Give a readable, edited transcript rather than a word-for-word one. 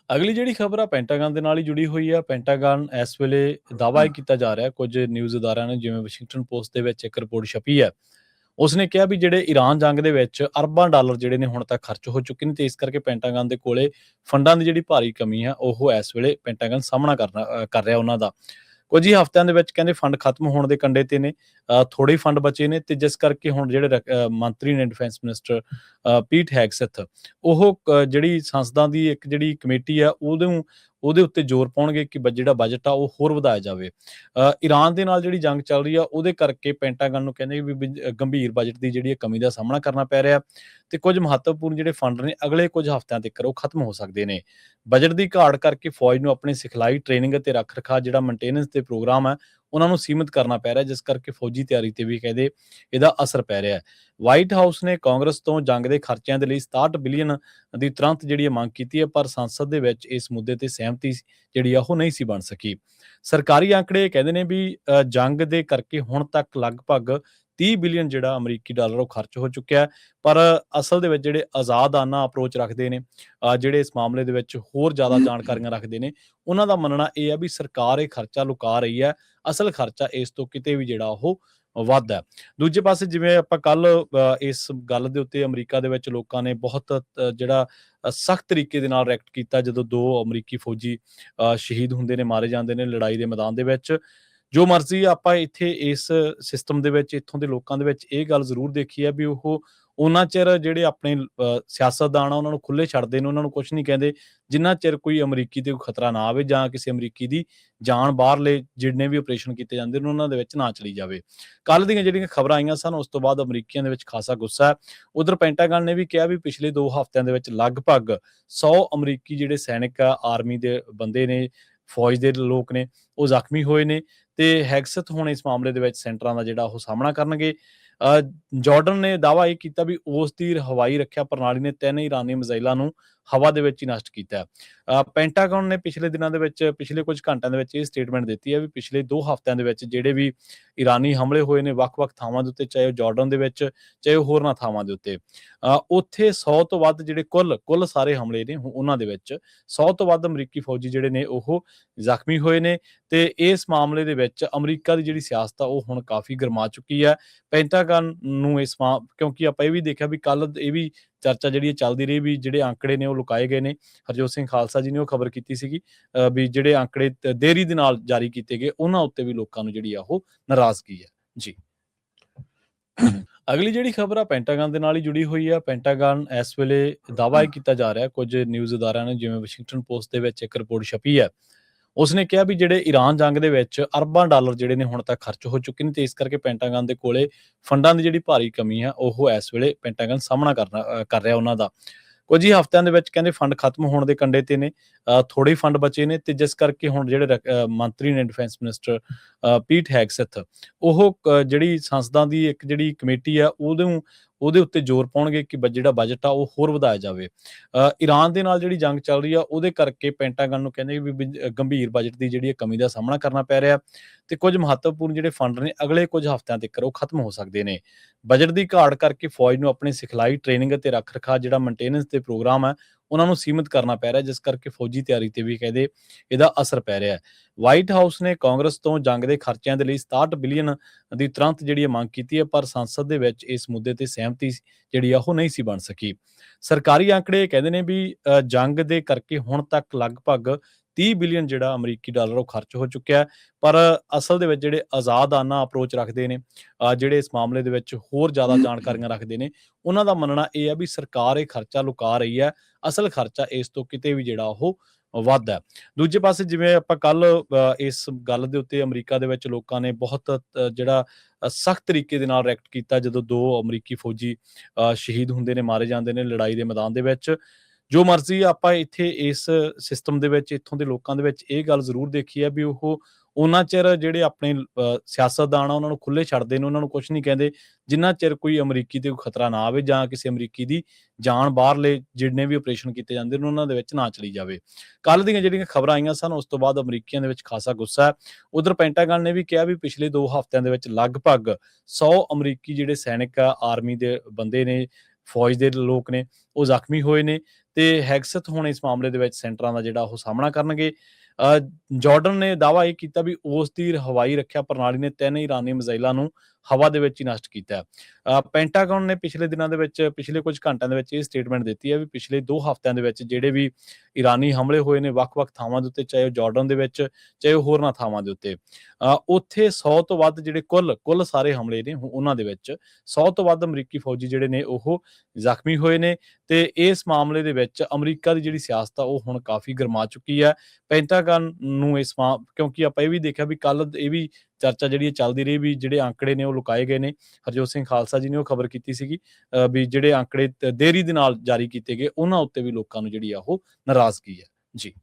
ਅਗਲੀ ਜਿਹੜੀ ਖਬਰ ਆ ਪੈਂਟਾਗਨ ਦੇ ਨਾਲ ਹੀ ਜੁੜੀ ਹੋਈ ਆ। ਪੈਂਟਾਗਨ ਇਸ ਵੇਲੇ ਦਾਅਵਾ ਇਹ ਕੀਤਾ ਜਾ ਰਿਹਾ, ਕੁਝ ਨਿਊਜ਼ ਅਦਾਰਿਆਂ ਨੇ, ਜਿਵੇਂ ਵਾਸ਼ਿੰਗਟਨ ਪੋਸਟ ਦੇ ਵਿੱਚ ਇੱਕ ਰਿਪੋਰਟ ਛਪੀ ਹੈ। ਉਸਨੇ ਕਿਹਾ ਵੀ ਜਿਹੜੇ ਈਰਾਨ ਜੰਗ ਦੇ ਵਿੱਚ ਅਰਬਾਂ ਡਾਲਰ ਜਿਹੜੇ ਨੇ ਹੁਣ ਤੱਕ ਖਰਚ ਹੋ ਚੁੱਕੇ ਨੇ, ਤੇ ਇਸ ਕਰਕੇ ਪੈਂਟਾਗਨ ਦੇ ਕੋਲੇ ਫੰਡਾਂ ਦੀ ਜਿਹੜੀ ਭਾਰੀ ਕਮੀ ਆ ਉਹ ਇਸ ਵੇਲੇ ਪੈਂਟਾਗਨ ਸਾਹਮਣਾ ਕਰ ਰਿਹਾ ਉਹਨਾਂ ਦਾ। ਕੁਝ ਹੀ ਹਫ਼ਤਿਆਂ ਦੇ ਵਿੱਚ ਕਹਿੰਦੇ ਫੰਡ ਖਤਮ ਹੋਣ ਦੇ ਕੰਢੇ ਤੇ ਨੇ। ਥੋੜੇ ਹੀ ਫੰਡ ਬਚੇ ਨੇ, ਤੇ ਜਿਸ ਕਰਕੇ ਹੁਣ ਜਿਹੜੇ ਮੰਤਰੀ ਨੇ ਡਿਫੈਂਸ ਮਿਨਿਸਟਰ ਪੀਟ ਹੈਗਸੈਥ, ਉਹ ਜਿਹੜੀ ਸੰਸਦਾਂ ਦੀ ਇੱਕ ਜਿਹੜੀ ਕਮੇਟੀ ਆ ਉਹਦੇ ਉੱਤੇ ਜ਼ੋਰ ਪਾਉਣਗੇ ਕਿ ਜਿਹੜਾ ਬਜਟ ਆ ਉਹ ਹੋਰ ਵਧਾਇਆ ਜਾਵੇ। ਈਰਾਨ ਦੇ ਨਾਲ ਜਿਹੜੀ ਜੰਗ ਚੱਲ ਰਹੀ ਆ ਉਹਦੇ ਕਰਕੇ ਪੈਂਟਾਗਨ ਨੂੰ ਕਹਿੰਦੇ ਵੀ ਗੰਭੀਰ ਬਜਟ ਦੀ ਜਿਹੜੀ ਕਮੀ ਦਾ ਸਾਹਮਣਾ ਕਰਨਾ ਪੈ ਰਿਹਾ, ਤੇ ਕੁਝ ਮਹੱਤਵਪੂਰਨ ਜਿਹੜੇ ਫੰਡ ਨੇ ਅਗਲੇ ਕੁਝ ਹਫ਼ਤਿਆਂ ਤੱਕ ਉਹ ਖਤਮ ਹੋ ਸਕਦੇ ਨੇ। ਬਜਟ ਦੀ ਘਾਟ ਕਰਕੇ ਫੌਜ ਨੂੰ ਆਪਣੀ ਸਿਖਲਾਈ, ਟ੍ਰੇਨਿੰਗ ਅਤੇ ਰੱਖ ਰਖਾਅ ਜਿਹੜਾ ਮੇਨਟੇਨੈਂਸ ਦੇ ਪ੍ਰੋਗਰਾਮ ਹੈ ਉਹਨਾਂ ਨੂੰ ਸੀਮਿਤ ਕਰਨਾ ਪੈ ਰਿਹਾ, ਜਿਸ ਕਰਕੇ ਫੌਜੀ ਤਿਆਰੀ ਤੇ ਵੀ ਕਹਿੰਦੇ ਇਹਦਾ ਅਸਰ ਪੈ ਰਿਹਾ ਹੈ। ਵਾਈਟ ਹਾਊਸ ਨੇ ਕਾਂਗਰਸ ਤੋਂ ਜੰਗ ਦੇ ਖਰਚਿਆਂ ਦੇ ਲਈ 67 ਬਿਲੀਅਨ ਦੀ ਤੁਰੰਤ ਜਿਹੜੀ ਮੰਗ ਕੀਤੀ ਹੈ, ਪਰ ਸੰਸਦ ਦੇ ਵਿੱਚ ਇਸ ਮੁੱਦੇ ਤੇ ਸਹਿਮਤੀ ਜਿਹੜੀ ਆ ਉਹ ਨਹੀਂ ਸੀ ਬਣ ਸਕੀ। ਸਰਕਾਰੀ ਅੰਕੜੇ ਕਹਿੰਦੇ ਨੇ ਵੀ ਜੰਗ ਦੇ ਕਰਕੇ ਹੁਣ ਤੱਕ ਲਗਭਗ 30 ਬਿਲੀਅਨ ਜਿਹੜਾ ਅਮਰੀਕੀ ਡਾਲਰ ਉਹ ਖਰਚ ਹੋ ਚੁੱਕਿਆ ਹੈ, ਪਰ ਅਸਲ ਦੇ ਵਿੱਚ ਜਿਹੜੇ ਆਜ਼ਾਦਾਨਾ ਅਪਰੋਚ ਰੱਖਦੇ ਨੇ, ਜਿਹੜੇ ਇਸ ਮਾਮਲੇ ਦੇ ਵਿੱਚ ਹੋਰ ਜ਼ਿਆਦਾ ਜਾਣਕਾਰੀਆਂ ਰੱਖਦੇ ਨੇ, ਉਹਨਾਂ ਦਾ ਮੰਨਣਾ ਇਹ ਹੈ ਵੀ ਸਰਕਾਰ ਇਹ ਖਰਚਾ ਲੁਕਾ ਰਹੀ ਹੈ, ਅਸਲ ਖਰਚਾ ਇਸ ਤੋਂ ਕਿਤੇ ਵੀ ਜਿਹੜਾ ਉਹ ਵੱਧ ਹੈ। ਦੂਜੇ ਪਾਸੇ ਜਿਵੇਂ ਆਪਾਂ ਕੱਲ ਇਸ ਗੱਲ ਦੇ ਉੱਤੇ ਅਮਰੀਕਾ ਦੇ ਵਿੱਚ ਲੋਕਾਂ ਨੇ ਬਹੁਤ ਜਿਹੜਾ ਸਖਤ ਤਰੀਕੇ ਦੇ ਨਾਲ ਰਿਐਕਟ ਕੀਤਾ, ਜਦੋਂ 2 ਅਮਰੀਕੀ ਫੌਜੀ ਸ਼ਹੀਦ ਹੁੰਦੇ ਨੇ, ਮਾਰੇ ਜਾਂਦੇ ਨੇ ਲੜਾਈ ਦੇ ਮੈਦਾਨ ਦੇ ਵਿੱਚ। ਜੋ ਮਰਜ਼ੀ ਆਪਾਂ ਇੱਥੇ ਇਸ ਸਿਸਟਮ ਦੇ ਵਿੱਚ, ਇੱਥੋਂ ਦੇ ਲੋਕਾਂ ਦੇ ਵਿੱਚ ਇਹ ਗੱਲ ਜ਼ਰੂਰ ਦੇਖੀ ਹੈ ਵੀ ਉਹ ਉਹਨਾਂ ਚਿਰ ਜਿਹੜੇ ਆਪਣੇ ਸਿਆਸਤਦਾਨ ਆ ਉਹਨਾਂ ਨੂੰ ਖੁੱਲੇ ਛੱਡਦੇ ਨੇ, ਉਹਨਾਂ ਨੂੰ ਕੁਛ ਨਹੀਂ ਕਹਿੰਦੇ, ਜਿੰਨਾ ਚਿਰ ਕੋਈ ਅਮਰੀਕੀ ਤੇ ਕੋਈ ਖਤਰਾ ਨਾ ਆਵੇ ਜਾਂ ਕਿਸੇ ਅਮਰੀਕੀ ਦੀ ਜਾਨ ਬਾਹਰਲੇ ਜਿੰਨੇ ਵੀ ਆਪਰੇਸ਼ਨ ਕੀਤੇ ਜਾਂਦੇ ਨੇ ਉਹਨਾਂ ਦੇ ਵਿੱਚ ਨਾ ਚਲੀ ਜਾਵੇ। ਕੱਲ ਦੀਆਂ ਜਿਹੜੀਆਂ ਖਬਰਾਂ ਆਈਆਂ ਸਨ, ਉਸ ਤੋਂ ਬਾਅਦ ਅਮਰੀਕੀਆਂ ਦੇ ਵਿੱਚ ਖਾਸਾ ਗੁੱਸਾ ਹੈ। ਉਧਰ ਪੈਂਟਾਗਨ ਨੇ ਵੀ ਕਿਹਾ ਵੀ ਪਿਛਲੇ 2 ਹਫ਼ਤਿਆਂ ਦੇ ਵਿੱਚ ਲਗਭਗ 100 ਅਮਰੀਕੀ ਜਿਹੜੇ ਸੈਨਿਕ ਆ, ਆਰਮੀ ਦੇ ਬੰਦੇ ਨੇ, ਫੌਜ ਦੇ ਲੋਕ ਨੇ, ਉਹ ਜ਼ਖਮੀ ਹੋਏ ਨੇ, ਤੇ ਹੈਗਸਥ ਹੁਣ ਇਸ ਮਾਮਲੇ ਦੇ ਵਿੱਚ ਸੈਂਟਰਾਂ ਦਾ ਜਿਹੜਾ ਉਹ ਸਾਹਮਣਾ ਕਰਨਗੇ। ਜਾਰਡਨ ਨੇ ਦਾਅਵਾ ਇਹ ਕੀਤਾ ਵੀ ਉਸ ਦੀ ਹਵਾਈ ਰੱਖਿਆ ਪ੍ਰਣਾਲੀ ਨੇ 3 ਈਰਾਨੀ ਮਿਜ਼ਾਈਲਾਂ ਨੂੰ ਹਵਾ ਦੇ ਵਿੱਚ ਹੀ ਨਸ਼ਟ ਕੀਤਾ। ਪੈਂਟਾਗਨ ਨੇ ਪਿਛਲੇ ਦਿਨਾਂ ਦੇ ਵਿੱਚ, ਪਿਛਲੇ ਕੁਝ ਘੰਟਿਆਂ ਦੇ ਵਿੱਚ ਇਹ ਸਟੇਟਮੈਂਟ ਦਿੱਤੀ ਹੈ ਵੀ ਪਿਛਲੇ 2 ਹਫ਼ਤਿਆਂ ਦੇ ਵਿੱਚ ਜਿਹੜੇ ਵੀ ਈਰਾਨੀ ਹਮਲੇ ਹੋਏ ਨੇ ਵੱਖ-ਵੱਖ ਥਾਵਾਂ ਦੇ ਉੱਤੇ, ਚਾਹੇ ਉਹ ਜਾਰਡਨ ਦੇ ਵਿੱਚ, ਚਾਹੇ ਉਹ ਹੋਰਨਾਂ ਥਾਵਾਂ ਦੇ ਉੱਤੇ, ਉੱਥੇ 100 ਤੋਂ ਵੱਧ ਜਿਹੜੇ ਕੁੱਲ ਸਾਰੇ ਹਮਲੇ ਨੇ ਉਹਨਾਂ ਦੇ ਵਿੱਚ 100 ਤੋਂ ਵੱਧ ਅਮਰੀਕੀ ਫੌਜੀ ਜਿਹੜੇ ਨੇ ਉਹ ਜ਼ਖਮੀ ਹੋਏ ਨੇ, ਤੇ ਇਸ ਮਾਮਲੇ ਦੇ ਵਿੱਚ ਅਮਰੀਕਾ ਦੀ ਜਿਹੜੀ ਸਿਆਸਤ ਆ ਉਹ ਹੁਣ ਕਾਫੀ ਗਰਮਾ ਚੁੱਕੀ ਹੈ। ਪੈਂਟਾਗਨ ਨੂੰ ਕਿਉਂਕਿ ਆਪਾਂ ਇਹ ਵੀ ਦੇਖਿਆ ਵੀ ਕੱਲ ਇਹ ਵੀ ਚਰਚਾ ਜਿਹੜੀ ਚੱਲਦੀ ਰਹੀ ਵੀ ਜਿਹੜੇ ਅੰਕੜੇ ਨੇ ਉਹ ਲੁਕਾਏ ਗਏ ਨੇ। ਹਰਜੋਤ ਸਿੰਘ ਖਾਲਸਾ ਜੀ ਨੇ ਉਹ ਖਬਰ ਕੀਤੀ ਸੀਗੀ ਵੀ ਜਿਹੜੇ ਅੰਕੜੇ ਦੇਰੀ ਦੇ ਨਾਲ ਜਾਰੀ ਕੀਤੇ ਗਏ, ਉਹਨਾਂ ਉੱਤੇ ਵੀ ਲੋਕਾਂ ਨੂੰ ਜਿਹੜੀ ਆ ਉਹ ਨਾਰਾਜ਼ਗੀ ਹੈ ਜੀ। ਅਗਲੀ ਜਿਹੜੀ ਖਬਰ ਆ ਪੈਂਟਾਗਨ ਦੇ ਨਾਲ ਹੀ ਜੁੜੀ ਹੋਈ ਆ। ਪੈਂਟਾਗਨ ਇਸ ਵੇਲੇ ਦਾਅਵਾ ਇਹ ਕੀਤਾ ਜਾ ਰਿਹਾ, ਕੁਝ ਨਿਊਜ਼ ਅਦਾਰਿਆਂ ਨੇ, ਜਿਵੇਂ ਵਾਸ਼ਿੰਗਟਨ ਪੋਸਟ ਦੇ ਵਿੱਚ ਇੱਕ ਰਿਪੋਰਟ ਛਪੀ ਹੈ। ਉਸਨੇ ਕਿਹਾ ਵੀ ਜਿਹੜੇ ਈਰਾਨ ਜੰਗ ਦੇ ਵਿੱਚ ਅਰਬਾਂ ਡਾਲਰ ਜਿਹੜੇ ਨੇ ਹੁਣ ਤੱਕ ਖਰਚ ਹੋ ਚੁੱਕੇ ਨੇ, ਤੇ ਇਸ ਕਰਕੇ ਪੈਂਟਾਗਨ ਦੇ ਕੋਲੇ ਫੰਡਾਂ ਦੀ ਜਿਹੜੀ ਭਾਰੀ ਕਮੀ ਆ ਉਹ ਇਸ ਵੇਲੇ ਪੈਂਟਾਗਨ ਸਾਹਮਣਾ ਕਰ ਰਿਹਾ ਉਹਨਾਂ ਦਾ। ਕੁਝ ਹੀ ਹਫ਼ਤਿਆਂ ਦੇ ਵਿੱਚ ਕਹਿੰਦੇ ਫੰਡ ਖਤਮ ਹੋਣ ਦੇ ਕੰਢੇ ਤੇ ਨੇ। ਥੋੜੇ ਹੀ ਫੰਡ ਬਚੇ ਨੇ, ਤੇ ਜਿਸ ਕਰਕੇ ਹੁਣ ਜਿਹੜੇ ਮੰਤਰੀ ਨੇ ਡਿਫੈਂਸ ਮਿਨਿਸਟਰ ਪੀਟ ਹੈਗਸੈਥ, ਉਹ ਜਿਹੜੀ ਸੰਸਦਾਂ ਦੀ ਇੱਕ ਜਿਹੜੀ ਕਮੇਟੀ ਆ ਉਹਦੇ ਉੱਤੇ ਜ਼ੋਰ ਪਾਉਣਗੇ ਕਿ ਜਿਹੜਾ ਬਜਟ ਆ ਉਹ ਹੋਰ ਵਧਾਇਆ ਜਾਵੇ। ਈਰਾਨ ਦੇ ਨਾਲ ਜਿਹੜੀ ਜੰਗ ਚੱਲ ਰਹੀ ਆ ਉਹਦੇ ਕਰਕੇ ਪੈਂਟਾਗਨ ਨੂੰ ਕਹਿੰਦੇ ਵੀ ਗੰਭੀਰ ਬਜਟ ਦੀ ਜਿਹੜੀ ਕਮੀ ਦਾ ਸਾਹਮਣਾ ਕਰਨਾ ਪੈ ਰਿਹਾ, ਤੇ ਕੁਝ ਮਹੱਤਵਪੂਰਨ ਜਿਹੜੇ ਫੰਡ ਨੇ ਅਗਲੇ ਕੁਝ ਹਫ਼ਤਿਆਂ ਤੱਕ ਉਹ ਖਤਮ ਹੋ ਸਕਦੇ ਨੇ। ਬਜਟ ਦੀ ਘਾਟ ਕਰਕੇ ਫੌਜ ਨੂੰ ਆਪਣੀ ਸਿਖਲਾਈ, ਟ੍ਰੇਨਿੰਗ ਅਤੇ ਰੱਖ ਰਖਾਅ ਜਿਹੜਾ ਮੇਨਟੇਨੈਂਸ ਦੇ ਪ੍ਰੋਗਰਾਮ ਹੈ ਉਹਨਾਂ ਨੂੰ ਸੀਮਿਤ ਕਰਨਾ ਪੈ ਰਿਹਾ, ਜਿਸ ਕਰਕੇ ਫੌਜੀ ਤਿਆਰੀ ਤੇ ਵੀ ਕਹਿੰਦੇ ਇਹਦਾ ਅਸਰ ਪੈ ਰਿਹਾ ਹੈ। ਵਾਈਟ ਹਾਊਸ ਨੇ ਕਾਂਗਰਸ ਤੋਂ ਜੰਗ ਦੇ ਖਰਚਿਆਂ ਦੇ ਲਈ 67 ਬਿਲੀਅਨ ਦੀ ਤੁਰੰਤ ਜਿਹੜੀ ਮੰਗ ਕੀਤੀ ਹੈ, ਪਰ ਸੰਸਦ ਦੇ ਵਿੱਚ ਇਸ ਮੁੱਦੇ ਤੇ ਸਹਿਮਤੀ ਜਿਹੜੀ ਆ ਉਹ ਨਹੀਂ ਸੀ ਬਣ ਸਕੀ। ਸਰਕਾਰੀ ਅੰਕੜੇ ਕਹਿੰਦੇ ਨੇ ਵੀ ਜੰਗ ਦੇ ਕਰਕੇ ਹੁਣ ਤੱਕ ਲਗਭਗ 30 ਬਿਲੀਅਨ ਜਿਹੜਾ ਅਮਰੀਕੀ ਡਾਲਰ ਉਹ ਖਰਚ ਹੋ ਚੁੱਕਿਆ ਹੈ, ਪਰ ਅਸਲ ਦੇ ਵਿੱਚ ਜਿਹੜੇ ਆਜ਼ਾਦਾਨਾ ਅਪਰੋਚ ਰੱਖਦੇ ਨੇ, ਜਿਹੜੇ ਇਸ ਮਾਮਲੇ ਦੇ ਵਿੱਚ ਹੋਰ ਜ਼ਿਆਦਾ ਜਾਣਕਾਰੀਆਂ ਰੱਖਦੇ ਨੇ, ਉਹਨਾਂ ਦਾ ਮੰਨਣਾ ਇਹ ਹੈ ਵੀ ਸਰਕਾਰ ਇਹ ਖਰਚਾ ਲੁਕਾ ਰਹੀ ਹੈ, ਅਸਲ ਖਰਚਾ ਇਸ ਤੋਂ ਕਿਤੇ ਵੀ ਜਿਹੜਾ ਉਹ ਵੱਧ ਹੈ। ਦੂਜੇ ਪਾਸੇ ਜਿਵੇਂ ਆਪਾਂ ਕੱਲ ਇਸ ਗੱਲ ਦੇ ਉੱਤੇ ਅਮਰੀਕਾ ਦੇ ਵਿੱਚ ਲੋਕਾਂ ਨੇ ਬਹੁਤ ਜਿਹੜਾ ਸਖਤ ਤਰੀਕੇ ਦੇ ਨਾਲ ਰਿਐਕਟ ਕੀਤਾ, ਜਦੋਂ 2 ਅਮਰੀਕੀ ਫੌਜੀ ਸ਼ਹੀਦ ਹੁੰਦੇ ਨੇ, ਮਾਰੇ ਜਾਂਦੇ ਨੇ ਲੜਾਈ ਦੇ ਮੈਦਾਨ ਦੇ ਵਿੱਚ। ਜੋ ਮਰਜ਼ੀ ਆਪਾਂ ਇੱਥੇ ਇਸ ਸਿਸਟਮ ਦੇ ਵਿੱਚ, ਇੱਥੋਂ ਦੇ ਲੋਕਾਂ ਦੇ ਵਿੱਚ ਇਹ ਗੱਲ ਜ਼ਰੂਰ ਦੇਖੀ ਹੈ ਵੀ ਉਹ ਉਹਨਾਂ ਚਿਰ ਜਿਹੜੇ ਆਪਣੇ ਸਿਆਸਤਦਾਨ ਆ ਉਹਨਾਂ ਨੂੰ ਖੁੱਲੇ ਛੱਡਦੇ ਨੇ, ਉਹਨਾਂ ਨੂੰ ਕੁਛ ਨਹੀਂ ਕਹਿੰਦੇ, ਜਿੰਨਾ ਚਿਰ ਕੋਈ ਅਮਰੀਕੀ ਤੇ ਕੋਈ ਖਤਰਾ ਨਾ ਆਵੇ ਜਾਂ ਕਿਸੇ ਅਮਰੀਕੀ ਦੀ ਜਾਨ ਬਾਹਰਲੇ ਜਿੰਨੇ ਵੀ ਆਪਰੇਸ਼ਨ ਕੀਤੇ ਜਾਂਦੇ ਨੇ ਉਹਨਾਂ ਦੇ ਵਿੱਚ ਨਾ ਚਲੀ ਜਾਵੇ। ਕੱਲ ਦੀਆਂ ਜਿਹੜੀਆਂ ਖਬਰਾਂ ਆਈਆਂ ਸਨ, ਉਸ ਤੋਂ ਬਾਅਦ ਅਮਰੀਕੀਆਂ ਦੇ ਵਿੱਚ ਖਾਸਾ ਗੁੱਸਾ ਹੈ। ਉਧਰ ਪੈਂਟਾਗਨ ਨੇ ਵੀ ਕਿਹਾ ਵੀ ਪਿਛਲੇ 2 ਹਫ਼ਤਿਆਂ ਦੇ ਵਿੱਚ ਲਗਭਗ 100 ਅਮਰੀਕੀ ਜਿਹੜੇ ਸੈਨਿਕ ਆ, ਆਰਮੀ ਦੇ ਬੰਦੇ ਨੇ, ਫੌਜ ਦੇ ਲੋਕ ਨੇ, ਉਹ ਜ਼ਖਮੀ ਹੋਏ ਨੇ, ਤੇ ਹੈਗਸਥ ਹੁਣ ਇਸ ਮਾਮਲੇ ਦੇ ਵਿੱਚ ਸੈਂਟਰਾਂ ਦਾ ਜਿਹੜਾ ਉਹ ਸਾਹਮਣਾ ਕਰਨਗੇ। ਜਾਰਡਨ ਨੇ ਦਾਅਵਾ ਇਹ ਕੀਤਾ ਵੀ ਉਸ ਦੀ ਹਵਾਈ ਰੱਖਿਆ ਪ੍ਰਣਾਲੀ ਨੇ 3 ਇਰਾਨੀ ਮਿਜ਼ਾਈਲਾਂ ਨੂੰ ਹਵਾ ਦੇ ਵਿੱਚ ਹੀ ਨਸ਼ਟ ਕੀਤਾ ਹੈ। ਪੈਂਟਾਗਨ ਨੇ ਪਿਛਲੇ ਦਿਨਾਂ ਦੇ ਵਿੱਚ, ਪਿਛਲੇ ਕੁਝ ਘੰਟਿਆਂ ਦੇ ਵਿੱਚ ਇਹ ਸਟੇਟਮੈਂਟ ਦਿੱਤੀ ਹੈ ਵੀ ਪਿਛਲੇ 2 ਹਫ਼ਤਿਆਂ ਦੇ ਵਿੱਚ ਜਿਹੜੇ ਵੀ ਇਰਾਨੀ ਹਮਲੇ ਹੋਏ ਨੇ ਵੱਖ-ਵੱਖ ਥਾਵਾਂ ਦੇ ਉੱਤੇ, ਚਾਹੇ ਉਹ ਜਾਰਡਨ ਦੇ ਵਿੱਚ, ਚਾਹੇ ਉਹ ਹੋਰਨਾਂ ਥਾਵਾਂ ਦੇ ਉੱਤੇ, ਉੱਥੇ 100 ਤੋਂ ਵੱਧ ਜਿਹੜੇ ਕੁੱਲ ਸਾਰੇ ਹਮਲੇ ਨੇ ਉਹਨਾਂ ਦੇ ਵਿੱਚ 100 ਤੋਂ ਵੱਧ ਅਮਰੀਕੀ ਫੌਜੀ ਜਿਹੜੇ ਨੇ ਉਹ ਜ਼ਖਮੀ ਹੋਏ ਨੇ ਤੇ ਇਸ ਮਾਮਲੇ ਦੇ ਵਿੱਚ ਅਮਰੀਕਾ ਦੀ ਜਿਹੜੀ ਸਿਆਸਤ ਆ ਉਹ ਹੁਣ ਕਾਫੀ ਗਰਮਾ ਚੁੱਕੀ ਹੈ। ਪੈਂਟਾਗਨ ਨੂੰ ਕਿਉਂਕਿ ਆਪਾਂ ਇਹ ਵੀ ਦੇਖਿਆ ਵੀ ਕੱਲ ਇਹ ਵੀ ਚਰਚਾ ਜਿਹੜੀ ਚੱਲਦੀ ਰਹੀ ਵੀ ਜਿਹੜੇ ਅੰਕੜੇ ਨੇ ਉਹ ਲੁਕਾਏ ਗਏ ਨੇ। ਹਰਜੋਤ ਸਿੰਘ ਖਾਲਸਾ ਜੀ ਨੇ ਉਹ ਖਬਰ ਕੀਤੀ ਸੀਗੀ ਵੀ ਜਿਹੜੇ ਅੰਕੜੇ ਦੇਰੀ ਦੇ ਨਾਲ ਜਾਰੀ ਕੀਤੇ ਗਏ ਉਹਨਾਂ ਉੱਤੇ ਵੀ ਲੋਕਾਂ ਨੂੰ ਜਿਹੜੀ ਆ ਉਹ ਨਾਰਾਜ਼ਗੀ ਹੈ। ਜੀ।